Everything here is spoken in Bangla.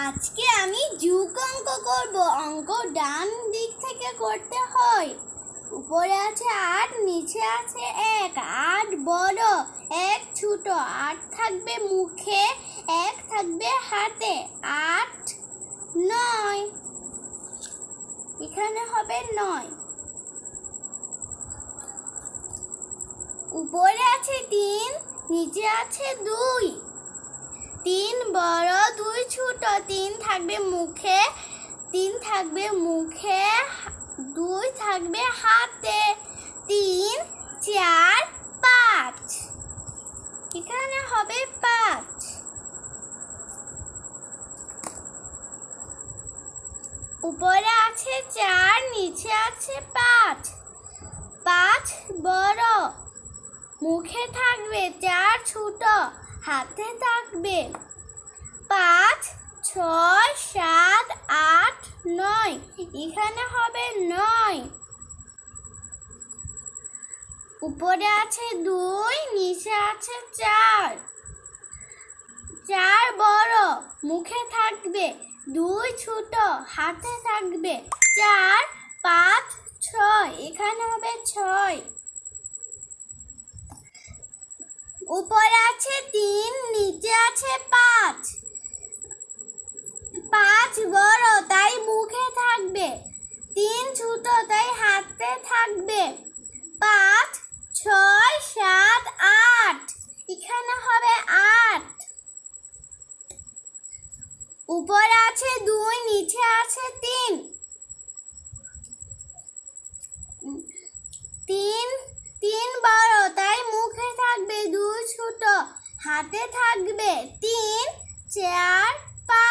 আজকে আমি যোগ অঙ্ক করব। অঙ্ক ডান দিক থেকে করতে হয়। উপরে আছে ৮, নিচে আছে ১। ৮ বড়, ১ ছোট। ৮ থাকবে মুখে, ১ থাকবে হাতে। ৮, ৯। এখানে হবে ৯। উপরে আছে ৩, নিচে আছে ২। ৩ বড়, ২ ছোট। ৩ থাকবে মুখে, ৩ থাকবে মুখে, ২ থাকবে হাতে। ৩, ৪, ৫। এখানে হবে ৫। উপরে আছে ৪, নিচে আছে ৫। ৫ বড়, মুখে থাকবে। ৪ ছোট, হাতে থাকবে। ৫, ৬, ৭, ৮, ৯। এখানে হবে ৯। উপরে আছে ২, নিচে আছে ৪। ৪ বড়, মুখে থাকবে। ২ ছোট, হাতে থাকবে। ৪, ৫, ৬। এখানে হবে ৬। উপরে আছে ৩, নিচে আছে ৫। ৫ বড়, তাই মুখে থাকবে। ৩ ছোট, তাই হাতে থাকবে। ৫, ৬, ৭, ৮। এখানে হবে ৮। উপরে আছে ২, নিচে আছে ৩। ৩ বড়, তাই মুখে থাকবে। ২ ছোট, হাতে থাকবে। ৩, ৪, ৫।